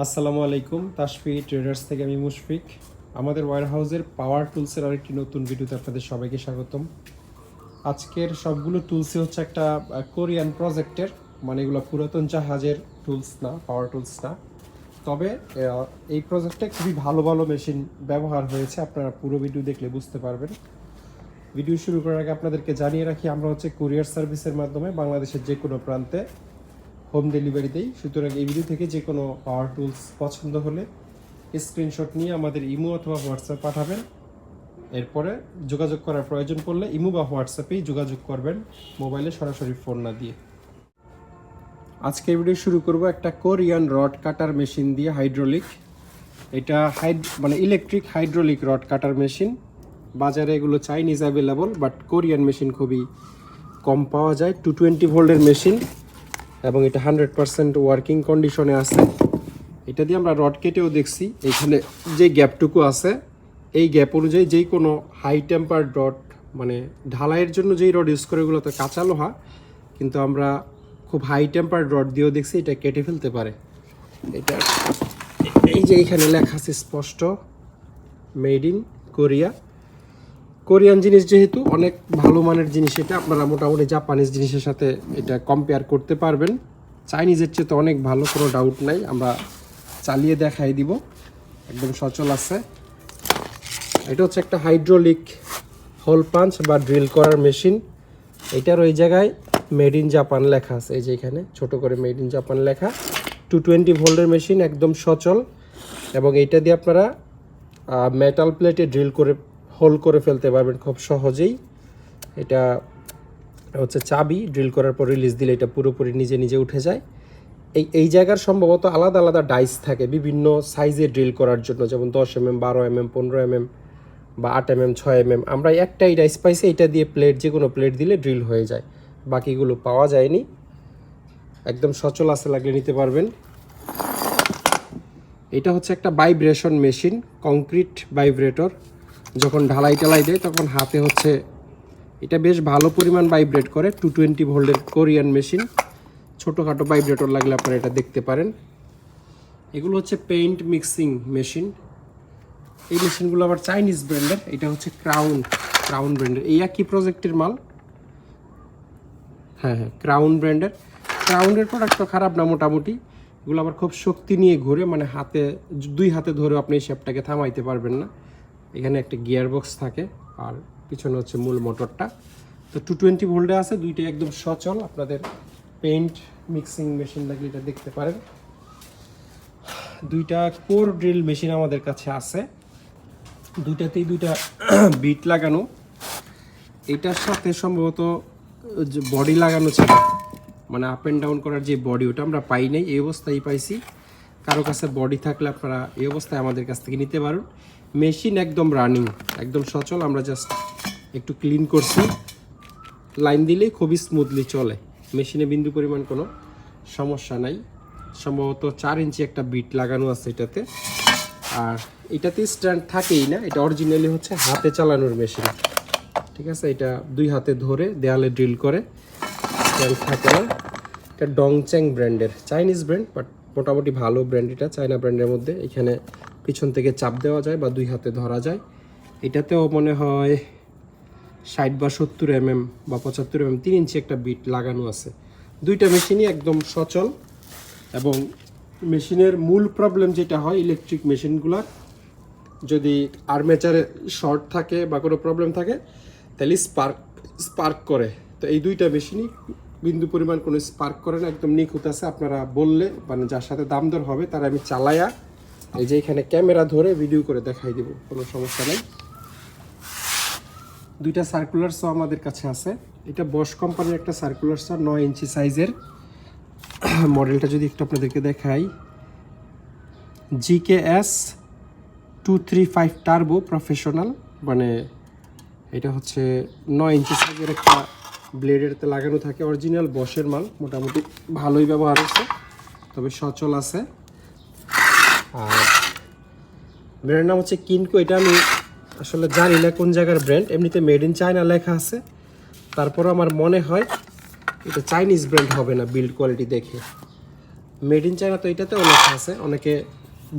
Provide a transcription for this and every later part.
আসসালামু আলাইকুম, তাশফি ট্রেডার্স থেকে আমি মুশফিক। আমাদের ওয়্যারহাউসের পাওয়ার টুলসের আরেকটি নতুন ভিডিওতে আপনাদের সবাইকে স্বাগতম। আজকের সবগুলো টুলসই হচ্ছে একটা কোরিয়ান প্রজেক্টের, মানে এগুলো পুরাতন জাহাজের টুলস না, পাওয়ার টুলস না। তবে এই প্রজেক্টে খুবই ভালো ভালো মেশিন ব্যবহার হয়েছে, আপনারা পুরো ভিডিও দেখলে বুঝতে পারবেন। ভিডিও শুরু করার আগে আপনাদেরকে জানিয়ে রাখি, আমরা হচ্ছে কুরিয়ার সার্ভিসের মাধ্যমে বাংলাদেশের যে কোনো প্রান্তে হোম ডেলিভারি দেই। সুতরাং এই ভিডিও থেকে যে কোনো পাওয়ার টুলস পছন্দ হলে স্ক্রিনশট নিয়ে আমাদের ইমো অথবা হোয়াটসঅ্যাপ পাঠাবেন। এরপরে যোগাযোগ করার প্রয়োজন পড়লে ইমো বা হোয়াটসঅ্যাপেই যোগাযোগ করবেন, মোবাইলে সরাসরি ফোন না দিয়ে। আজকে ভিডিও শুরু করব একটা কোরিয়ান রড কাটার মেশিন দিয়ে, হাইড্রোলিক। এটা মানে ইলেকট্রিক হাইড্রোলিক রড কাটার মেশিন। বাজারে এগুলো Chinese available, but Korean machine খুবই কম পাওয়া যায়। 220 ভোল্টের মেশিন এবং এটা 100% ওয়ার্কিং কন্ডিশনে আছে। এটা দিয়ে আমরা রড কেটেও দেখছি, এখানে যে গ্যাপটুকু আছে এই গ্যাপ অনুযায়ী যেই কোনো হাই টেম্পার রড, মানে ঢালাইয়ের জন্য যেই রড ইউজ করে এগুলো তো কাঁচা লোহা, কিন্তু আমরা খুব হাই টেম্পার রড দিয়েও দেখছি এটা কেটে ফেলতে পারে। এটা এই যে এখানে লেখা আছে স্পষ্ট, মেড ইন কোরিয়া। কোরিয়ান জিনিস যেহেতু অনেক ভালো মানের জিনিস, এটা আপনারা মোটামুটি জাপানিজ জিনিসের সাথে এটা কম্পেয়ার করতে পারবেন। চাইনিজের চেয়ে তো অনেক ভালো, কোনো ডাউট নাই। আমরা চালিয়ে দেখাই দিব, একদম সচল আছে। এটা হচ্ছে একটা হাইড্রোলিক হোল পাঞ্চ বা ড্রিল করার মেশিন। এটার ওই জায়গায় মেড ইন জাপান লেখা আছে, এই যে এখানে ছোট করে মেড ইন জাপান লেখা। 220 ভোল্টের মেশিন, একদম সচল। এবং এইটা দিয়ে আপনারা মেটাল প্লেটে ড্রিল করে হোল করে ফেলতে পারবেন খুব সহজেই। এটা হচ্ছে চাবি, ড্রিল করার পর রিলিজ দিলে এটা পুরোপুরি নিজে নিজে উঠে যায়। এই জায়গার সম্ভবত আলাদা আলাদা ডাইস থাকে বিভিন্ন সাইজে ড্রিল করার জন্য, যেমন 10 mm, 12 mm, 15 mm বা 8 mm, 6 mm। আমরা একটাই ডাইস পাইছি, এটা দিয়ে প্লেট, যে কোনো প্লেট দিলে ড্রিল হয়ে যায়, বাকিগুলো পাওয়া যায়নি। একদম সচল আছে, লাগলে নিতে পারবেন। এটা হচ্ছে একটা ভাইব্রেশন মেশিন, কংক্রিট ভাইব্রেটর। যখন ঢালাই টালাই দেয় তখন হাতে হচ্ছে এটা বেশ ভালো পরিমাণ ভাইব্রেট করে। 220 ভোল্টের কোরিয়ান মেশিন, ছোটোখাটো ভাইব্রেটর লাগলে আপনারা এটা দেখতে পারেন। এগুলো হচ্ছে পেইন্ট মিক্সিং মেশিন। এই মেশিনগুলো আবার চাইনিজ ব্র্যান্ডের। এটা হচ্ছে ক্রাউন ব্র্যান্ডের, এই একই প্রজেক্টের মাল। হ্যাঁ, ক্রাউনের প্রোডাক্ট তো খারাপ না মোটামুটি। এগুলো আবার খুব শক্তি নিয়ে ঘুরে, মানে দুই হাতে ধরে আপনি এই শেপটাকে থামাইতে পারবেন না। এখানে একটা গিয়ার বক্স থাকে আর পিছনে হচ্ছে মূল মোটরটা। তো 220 ভোল্টে আছে, দুইটাই একদম সচল। আপনাদের পেইন্ট মিক্সিং মেশিন লাগলে এটা দেখতে পারেন। দুইটা কোর ড্রিল মেশিন আমাদের কাছে আছে, দুইটাতেই দুইটা বিট লাগানো। এটার সাথে সম্ভবত বডি লাগানো ছিল, মানে আপ অ্যান্ড ডাউন করার যে বডি, ওটা আমরা পাই নাই, এই অবস্থায় পাইছি। কারো কাছে বডি থাকলে আপনারা এই অবস্থায় আমাদের কাছ থেকে নিতে পারেন। মেশিন একদম রানিং, একদম সচল। আমরা জাস্ট একটু ক্লিন করছি, লাইন দিলেই খুবই স্মুথলি চলে। মেশিনে বিন্দু পরিমাণ কোনো সমস্যা নাই। সম্ভবত 4 ইঞ্চি একটা বিট লাগানো আছে এটাতে। আর এটাতে স্ট্যান্ড থাকেই না, এটা অরিজিনালি হচ্ছে হাতে চালানোর মেশিন, ঠিক আছে। এটা দুই হাতে ধরে দেয়ালে ড্রিল করে, স্ট্যান্ড থাকে না। এটা ডংচ্যাং ব্র্যান্ডের, চাইনিজ ব্র্যান্ড, বাট মোটামুটি ভালো ব্র্যান্ড। এটা চায়না ব্র্যান্ডের মধ্যে। এখানে পিছন থেকে চাপ দেওয়া যায় বা দুই হাতে ধরা যায়। এটাতেও মনে হয় 60 বা 70 mm বা 75 mm 3 ইঞ্চি একটা বিট লাগানো আছে। দুইটা মেশিনই একদম সচল। এবং মেশিনের মূল প্রবলেম যেটা হয় ইলেকট্রিক মেশিনগুলোর, যদি আর্মেচারে শর্ট থাকে বা কোনো প্রবলেম থাকে তাহলে স্পার্ক করে। তো এই দুইটা মেশিনই বিন্দু পরিমাণ কোনো স্পার্ক করে না, একদম নিখুঁত আছে। আপনারা বললে, মানে যার সাথে দাম দর হবে তারা আমি চালায়া এই যে এখানে ক্যামেরা ধরে ভিডিও করে দেখাই দিব, কোনো সমস্যা নেই। দুইটা সার্কুলার সহ আমাদের কাছে আছে। এটা বশ কোম্পানির একটা সার্কুলার সহ 9 ইঞ্চি সাইজের। মডেলটা যদি একটু আপনাদেরকে দেখাই, GKS 235 টার্বো প্রফেশনাল। মানে এটা হচ্ছে 9 ইঞ্চি সাইজের একটা ব্লেডেরতে লাগানো থাকে, অরিজিনাল বশের মাল। মোটামুটি ভালোই ব্যবহার হচ্ছে, তবে সচল আছে। আর ব্র্যান্ডের নাম হচ্ছে কিনকো। এটা আমি আসলে জানি না কোন জায়গার ব্র্যান্ড, এমনিতে মেড ইন চায়না লেখা আছে। তারপরও আমার মনে হয় এটা চাইনিজ ব্র্যান্ড হবে না বিল্ড কোয়ালিটি দেখে। মেড ইন চায়না তো এটাতেও লেখা আছে, অনেকে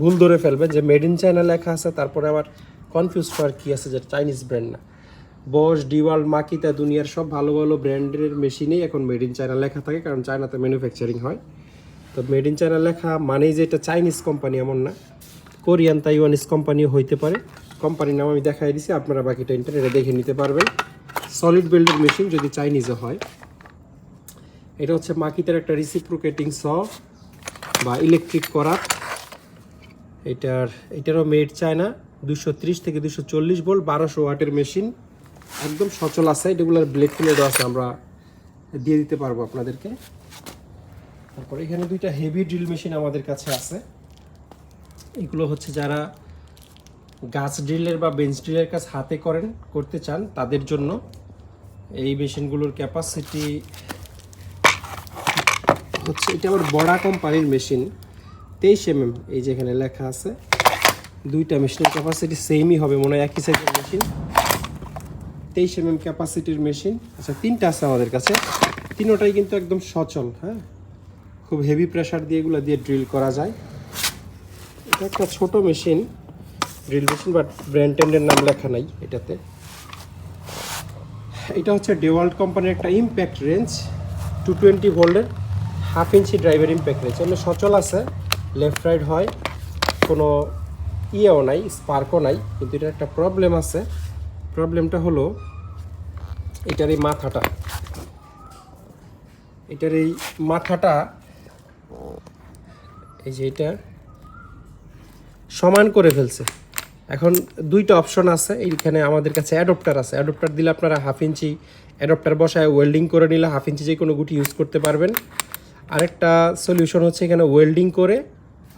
ভুল ধরে ফেলবেন যে মেড ইন চায়না লেখা আছে তারপরে আবার কনফিউজ হওয়ার কী আছে যে চাইনিজ ব্র্যান্ড না। বস, ডিওয়াল, মাকিতা, দুনিয়ার সব ভালো ভালো ব্র্যান্ডের মেশিনেই এখন মেড ইন চায়না লেখা থাকে, কারণ চায়নাতে ম্যানুফ্যাকচারিং হয়। তো মেড ইন চায়না লেখা মানেই যে এটা চাইনিজ কোম্পানি এমন না, কোরিয়ান তাইওয়ানিজ কোম্পানিও হইতে পারে। কোম্পানির নাম আমি দেখাই দিছি, আপনারা বাকিটা ইন্টারনেটে দেখে নিতে পারবেন। সলিড বিল্ডের মেশিন যদি চাইনিজও হয়। এটা হচ্ছে মাকিতার একটা রিসিপ্রোকেটিং স বা ইলেকট্রিক করাত। এটারও মেড চায়না, 230 থেকে 240 ভোল্ট, 1200 ওয়াটের মেশিন, একদম সচল আছে। এগুলোর ব্লেড প্লেটও আছে, আমরা দিয়ে দিতে পারবো আপনাদেরকে। তারপরে এখানে দুইটা হেভি ড্রিল মেশিন আমাদের কাছে আছে। এগুলো হচ্ছে যারা গাছ ড্রিলের বা বেঞ্চ ড্রিলের কাজ হাতে করতে চান তাদের জন্য। এই মেশিনগুলোর ক্যাপাসিটি হচ্ছে, এটা আবার বড়া কোম্পানির মেশিন, 23 mm। এই যে এখানে লেখা আছে, দুইটা মেশিনের ক্যাপাসিটি সেমই হবে মনে হয়, একই সাইজের মেশিন, 23 mm ক্যাপাসিটির মেশিন। আচ্ছা, তিনটা আছে আমাদের কাছে, তিনোটাই কিন্তু একদম সচল। হ্যাঁ, খুব হেভি প্রেশার দিয়ে এগুলো দিয়ে ড্রিল করা যায়। এটা একটা ছোট machine, drill machine, but brand ট্যান্ডের নাম লেখা নাই এটাতে। এটা হচ্ছে ডেওয়াল্ট কোম্পানির একটা ইম্প্যাক্ট রেঞ্জ, 220 ভোল্টের 1/2 ইঞ্চি ড্রাইভার ইম্প্যাক্ট রেঞ্জ। এমনি সচল আছে, লেফট রাইট হয়, কোনো ইয়েও নাই, স্পার্কও নাই। কিন্তু এটার একটা প্রবলেম আছে, প্রবলেমটা হলো এটার এই মাথাটা, এই যে এটা সমান করে ফেলছে। এখন দুইটা অপশন আছে এইখানে, আমাদের কাছে অ্যাডপ্টার আছে। অ্যাডপ্টার দিলে আপনারা 1/2 ইঞ্চি অ্যাডপ্টার বসায় ওয়েল্ডিং করে নিলে 1/2 ইঞ্চি যে কোনো গুটি ইউজ করতে পারবেন। আরেকটা সলিউশন হচ্ছে এখানে ওয়েল্ডিং করে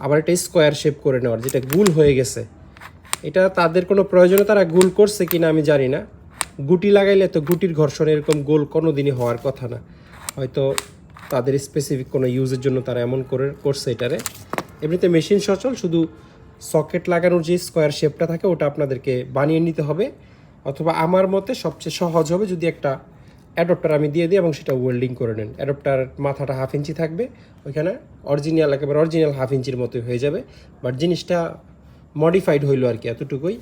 আবার একটা স্কোয়ার শেপ করে নেওয়ার, যেটা গুল হয়ে গেছে। এটা তাদের কোনো প্রয়োজনে তারা গুল করছে কিনা আমি জানি না। গুটি লাগাইলে তো গুটির ঘর্ষণ এরকম গোল কোনো দিনই হওয়ার কথা না, হয়তো তাদের স্পেসিফিক কোনো ইউজের জন্য তারা এমন করছে এটারে। এমনিতে মেশিন সচল, শুধু সকেট লাগানোর যে স্কোয়ার শেপটা থাকে ওটা আপনাদেরকে বানিয়ে নিতে হবে, অথবা আমার মতে সবচেয়ে সহজ হবে যদি একটা অ্যাডপ্টার আমি দিয়ে দিই এবং সেটা ওয়েল্ডিং করে নেন। অ্যাডপ্টার মাথাটা 1/2 ইঞ্চি থাকবে, ওইখানে একেবারে অরিজিনাল 1/2 ইঞ্চির মতোই হয়ে যাবে, বাট জিনিসটা মডিফাইড হইলো আর কি, এতটুকুই।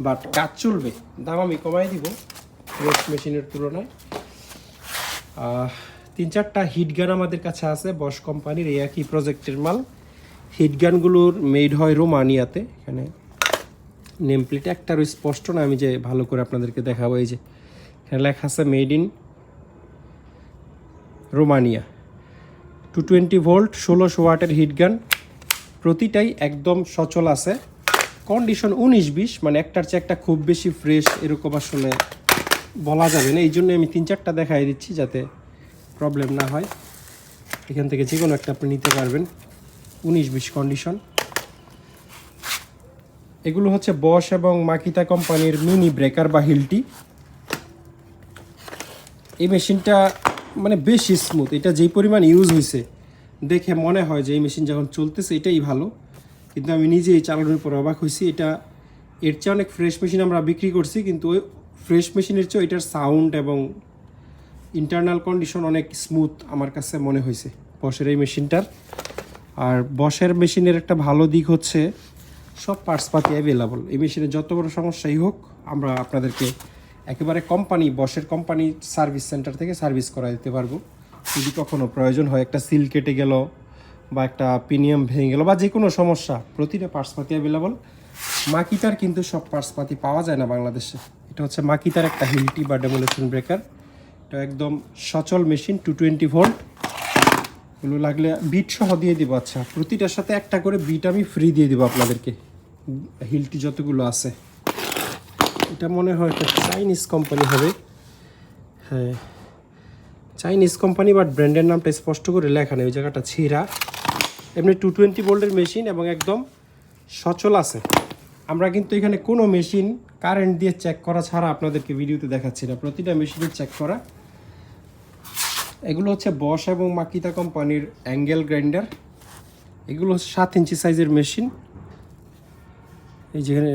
বাট কাজ চলবে, দাম আমি কমাই দিব রোস্ট মেশিনের তুলনায়। 3-4টা হিট গান আমাদের কাছে আছে, বস কোম্পানির, এই একই প্রজেক্টের মাল। হিট গানগুলোর মেড হয় রোমানিয়াতে। এখানে নেম প্লেট একটারও স্পষ্ট না, আমি যে ভালো করে আপনাদেরকে দেখাবো। এই যে এখানে লেখা আছে মেড ইন রোমানিয়া। 220 ভোল্ট 1600 ওয়াটের হিট গান, প্রতিটাই একদম সচল আছে। কন্ডিশন 19-20, মানে একটার চেয়ে একটা খুব বেশি ফ্রেশ এরকম আসলে বলা যাবে না। এই জন্য আমি 3-4টা দেখাই দিচ্ছি যাতে প্রবলেম না হয়। এখান থেকে যে কোনো একটা আপনি নিতে পারবেন, 19-20 কন্ডিশন। এগুলো হচ্ছে বস এবং মাকিতা কোম্পানির মিনি ব্রেকার বা হিলটি। এই মেশিনটা মানে বেশি স্মুথ, এটা যেই পরিমাণ ইউজ হয়েছে দেখে মনে হয় যে এই মেশিন যখন চলতেছে এটাই ভালো, কিন্তু আমি নিজে এই চালানোর পর অবাক হয়েছি। এটা এর চেয়ে অনেক ফ্রেশ মেশিন আমরা বিক্রি করছি, কিন্তু ওই ফ্রেশ মেশিনের চেয়ে এটার সাউন্ড এবং ইন্টারনাল কন্ডিশন অনেক স্মুথ আমার কাছে মনে হয়েছে বসের এই মেশিনটার। আর বসের মেশিনের একটা ভালো দিক হচ্ছে সব পার্টসপাতি অ্যাভেলেবল। এই মেশিনের যত বড় সমস্যাই হোক আমরা আপনাদেরকে একেবারে বসের কোম্পানি সার্ভিস সেন্টার থেকে সার্ভিস করা দিতে পারবো। যদি কখনো প্রয়োজন হয়, একটা সিল কেটে গেল বা একটা পিনিয়াম ভেঙে গেল বা যে কোনো সমস্যা, প্রতিটা পার্টসপাতি অ্যাভেলেবল। মাকিতার কিন্তু সব পার্টসপাতি পাওয়া যায় না বাংলাদেশে। এটা হচ্ছে মাকিতার একটা হিলটি বা ডেমোলেশন ব্রেকার। এটা একদম সচল মেশিন, 220 ভোল্ট। এগুলো লাগলে বিট সহ দিয়ে দিব। আচ্ছা, প্রতিটার সাথে একটা করে বিট আমি ফ্রি দিয়ে দিব আপনাদেরকে, হিলটি যতগুলো আছে। এটা মনে হয় একটা চাইনিজ কোম্পানি হবে, হ্যাঁ চাইনিজ কোম্পানি, বাট ব্র্যান্ডের নামটা স্পষ্ট করে লেখা নেই, ওই জায়গাটা ছিঁড়া। এমনি 220 ভোল্টের মেশিন এবং একদম সচল আছে। আমরা কিন্তু এখানে কোনো মেশিন কারেন্ট দিয়ে চেক করা ছাড়া আপনাদেরকে ভিডিওতে দেখাচ্ছি না, প্রতিটা মেশিনের চেক করা। এগুলো হচ্ছে বস এবং মাকিতা কোম্পানির অ্যাঙ্গেল গ্রাইন্ডার। এগুলো হচ্ছে 7 ইঞ্চি সাইজের মেশিন। এই যেখানে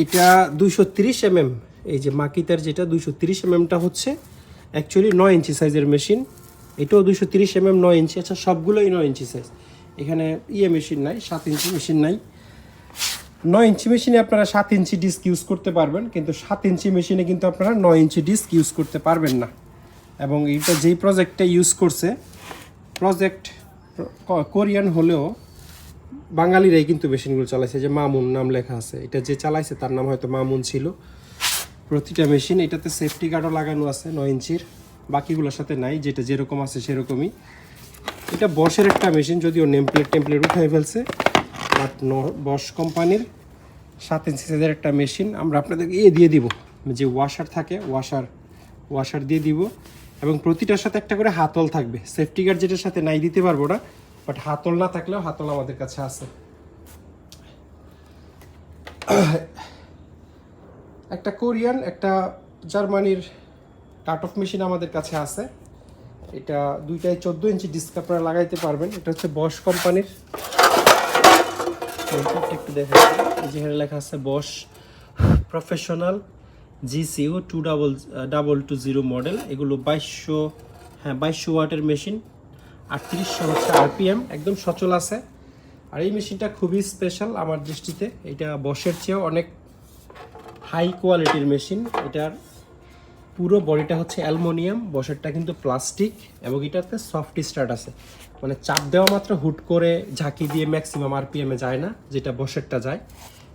এটা 230 mm। এই যে মাকিতার যেটা 230 mmটা হচ্ছে অ্যাকচুয়ালি 9 ইঞ্চি সাইজের মেশিন। এটাও 230 9 ইঞ্চি। আচ্ছা, সবগুলোই 9 ইঞ্চি সাইজ। এখানে মেশিন নাই, 7 ইঞ্চি মেশিন নাই। 9 ইঞ্চি মেশিনে আপনারা 7 ইঞ্চি ডিস্ক ইউজ করতে পারবেন, কিন্তু 7 ইঞ্চি মেশিনে কিন্তু আপনারা 9 ইঞ্চি ডিস্ক ইউজ করতে পারবেন না। এবং এইটা যেই প্রজেক্টটা ইউজ করছে, প্রজেক্ট কোরিয়ান হলেও বাঙালিরাই কিন্তু মেশিনগুলো চালাইছে। যে মামুন নাম লেখা আছে, এটা যে চালাইছে তার নাম হয়তো মামুন ছিল। প্রতিটা মেশিন এটাতে সেফটি গার্ডও লাগানো আছে 9 ইঞ্চির, বাকিগুলোর সাথে নাই, যেটা যেরকম আছে সেরকমই। এটা বসের একটা মেশিন, যদিও টেমপ্লেট উঠাই ফেলছে, বাট বস কোম্পানির 7 ইঞ্চি সাইজের একটা মেশিন আমরা আপনাদেরকে দিয়ে দিব। যে ওয়াশার থাকে, ওয়াশার দিয়ে দিব, এবং প্রতিটার সাথে একটা করে হাতল থাকবে। সেফটি গার্ড যেটার সাথে নাই দিতে পারবো না, বাট হাতল না থাকলেও হাতল আমাদের কাছে আছে। একটা কোরিয়ান, একটা জার্মানির কাট অফ মেশিন আমাদের কাছে আছে। এটা দুইটাই 14 ইঞ্চি ডিস্ক আপনারা লাগাইতে পারবেন। এটা হচ্ছে বস কোম্পানির। একটু দেখা যায় যেখানে লেখা আছে বস প্রফেশনাল GCO 2220 মডেল। এগুলো 2200 ওয়াটের মেশিন, 3800 হচ্ছে RPM, একদম সচল আছে। আর এই মেশিনটা খুবই স্পেশাল আমার দৃষ্টিতে। এটা বসের চেয়েও অনেক হাই কোয়ালিটির মেশিন। এটার পুরো বডিটা হচ্ছে অ্যালুমিনিয়াম, বসেরটা কিন্তু প্লাস্টিক, এবং এটাতে সফট স্টার্ট আছে। মানে চাপ দেওয়া মাত্র হুট করে ঝাঁকি দিয়ে ম্যাক্সিমাম RPM-এ যায় না, যেটা বসেরটা যায়।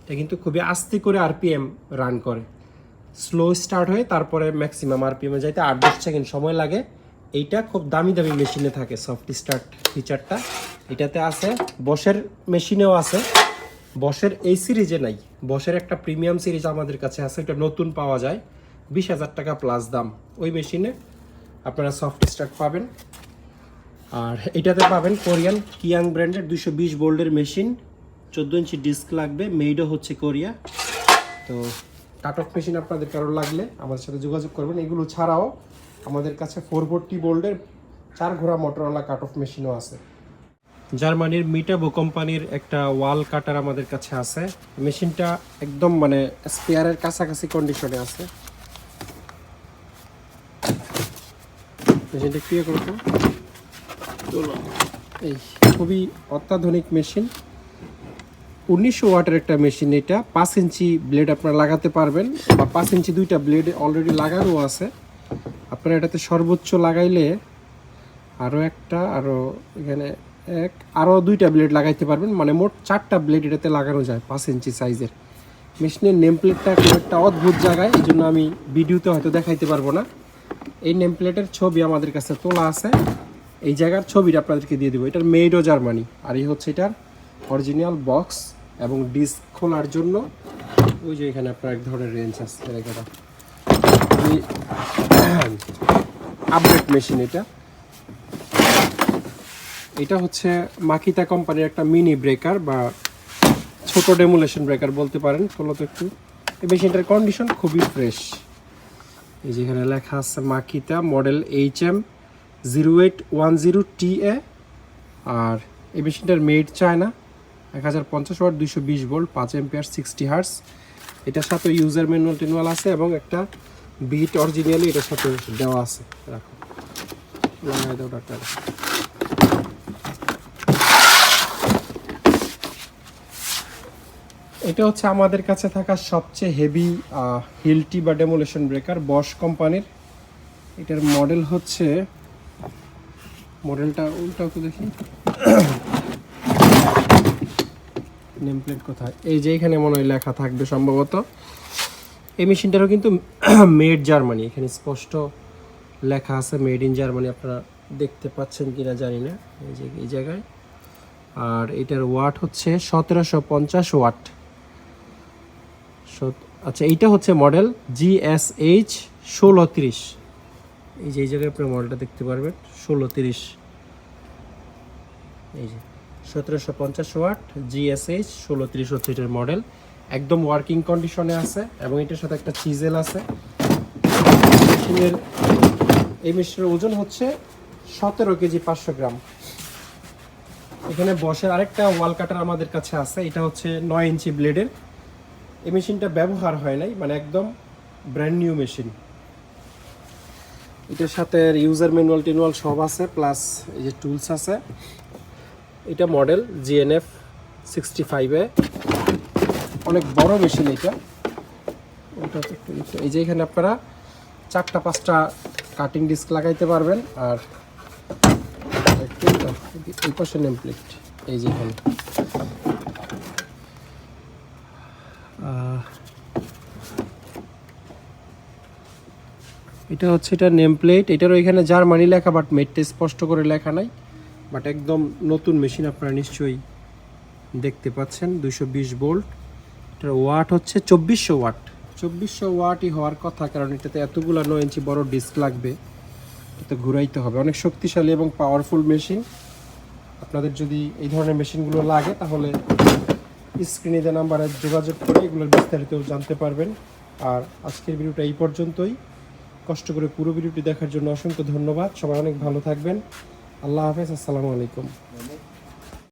এটা কিন্তু খুবই আস্তে করে RPM রান করে, স্লো স্টার্ট হয়ে তারপরে ম্যাক্সিমাম RPM-এ যাইতে 8-10 সেকেন্ড সময় লাগে। এইটা খুব দামি দামি মেশিনে থাকে সফট স্টার্ট ফিচারটা, এটাতে আছে। বসের মেশিনেও আছে, বসের এই সিরিজে নাই। বসের একটা প্রিমিয়াম সিরিজ আমাদের কাছে আছে, এটা নতুন পাওয়া যায়, 20,000 টাকা প্লাস দাম। ওই মেশিনে আপনারা সফট স্টার্ট পাবেন। আর এটাতে পাবেন কোরিয়ান কিয়াং ব্র্যান্ডের 220 ভোল্টের মেশিন, 14 ইঞ্চি ডিস্ক লাগবে, মেডও হচ্ছে কোরিয়া। তো কাট অফ মেশিন আপনাদের কারো লাগলে আমাদের সাথে যোগাযোগ করবেন। এগুলো ছাড়াও আমাদের কাছে 440 ভোল্টের 4 ঘোড়া মোটরওয়ালা কাট অফ মেশিনও আছে। জার্মানির মিটাবো কোম্পানির একটা ওয়াল কাটার আমাদের কাছে আছে। মেশিনটা একদম মানে স্পেয়ারের কাছাকাছি কন্ডিশনে আছে। মেশিনটা ক্লিয়ার করতে এই খুবই অত্যাধুনিক মেশিন, 1900 ওয়াটের একটা মেশিন। এটা 5 ইঞ্চি ব্লেড আপনারা লাগাতে পারবেন, বা 5 ইঞ্চি দুইটা ব্লেড অলরেডি লাগানো আছে। আপনারা এটাতে সর্বোচ্চ লাগাইলে এখানে আরও 2টা ব্লেড লাগাইতে পারবেন, মানে মোট 4টা ব্লেড এটাতে লাগানো যায় 5 ইঞ্চি সাইজের। মেশিনের নেম প্লেটটা খুব একটা অদ্ভুত জায়গায়, এই জন্য আমি ভিডিওতে হয়তো দেখাইতে পারবো না। এই নেম প্লেটের ছবি আমাদের কাছে তোলা আছে, এই জায়গার ছবিটা আপনাদেরকে দিয়ে দেবো। এটার মেডও জার্মানি। আর এই হচ্ছে এটার অরিজিনাল বক্স, এবং ডিস্ক খোলার জন্য ওই যে এখানে আপনার এক ধরনের রেঞ্জ আছে। আপডেট মেশিন এটা হচ্ছে মাকিতা কোম্পানির একটা মিনি ব্রেকার, বা ছোট ডেমোলেশন ব্রেকার বলতে পারেন। ফলত একটু এই মেশিনটার কন্ডিশন খুবই ফ্রেশ। এই যেখানে লেখা আছে মাকিতা মডেল HM0810TA। আর এই মেশিনটার made China, 1050 watt, 220 volt, 5 ampere, 60 hertz. এটার সাথে ইউজার ম্যানুয়াল আছে, এবং একটা বিট অরিজিনালি এটার সাথে দেওয়া আছে। রাখো, লাগাই দাও ডাক্তার। এটা হচ্ছে আমাদের কাছে থাকা সবচেয়ে হেভি হিলটি বা ডেমোলেশন ব্রেকার, বস কোম্পানির। এটার মডেল হচ্ছে, মডেলটা উল্টাও তো দেখি, নেম প্লেট কোথায়, এই যে এখানে মনে হয় লেখা থাকবে সম্ভবত। এই মেশিনটারও কিন্তু মেড জার্মানি, এখানে স্পষ্ট লেখা আছে মেড ইন জার্মানি। আপনারা দেখতে পাচ্ছেন কিনা জানি না, এই যে এই জায়গায়। আর এটার ওয়াট হচ্ছে 1750 ওয়াট। আচ্ছা, এইটা হচ্ছে মডেল GSH 1630। এই যে এই জায়গায় আপনার মডেলটা দেখতে পারবেন, 1630। এই যে 1750 ওয়াট GSH 1630 হচ্ছে এটার মডেল। একদম ওয়ার্কিং কন্ডিশনে আছে, এবং এটার সাথে একটা চিজেল আছে। এই মেশিনের ওজন হচ্ছে 17 কেজি 500 গ্রাম। এখানে বসের আরেকটা ওয়াল কাটার আমাদের কাছে আছে, এটা হচ্ছে 9 ইঞ্চি ব্লেডের। এই মেশিনটা ব্যবহার হয় নাই, মানে একদম ব্র্যান্ড নিউ মেশিন। এটার সাথে ইউজার ম্যানুয়াল টেনুয়াল সব আছে, প্লাস এই যে টুলস আছে। এটা মডেল GNF 65-এ, অনেক বড় মেশিন এটা। এই যে এখানে আপনারা 4-5টা কাটিং ডিস্ক লাগাইতে পারবেন। আর এই পাশে নেম প্লেট, এই যে এখানে এটা হচ্ছে এটা নেম প্লেট। এটারও এখানে জার্মানি লেখা, বাট মেটটা স্পষ্ট করে লেখা নাই। বাট একদম নতুন মেশিন, আপনারা নিশ্চয়ই দেখতে পাচ্ছেন। 220 ভোল্ট। এটার ওয়াট হচ্ছে 2400 ওয়াট। 2400 ওয়াটই হওয়ার কথা, কারণ এটাতে এতগুলো 9 ইঞ্চি বড় ডিস্ক লাগবে, এটাতে ঘুরাইতে হবে। অনেক শক্তিশালী এবং পাওয়ারফুল মেশিন। আপনাদের যদি এই ধরনের মেশিনগুলো লাগে তাহলে স্ক্রিনে দেওয়া নাম্বারে যোগাযোগ করে এগুলোর বিস্তারিত জানতে পারবেন। আর আজকের ভিডিওটা এই পর্যন্তই। কষ্ট করে পুরো ভিডিওটি দেখার জন্য অসংখ্য ধন্যবাদ। সবাই অনেক ভালো থাকবেন। আল্লাহ হাফেজ, আসসালামু আলাইকুম।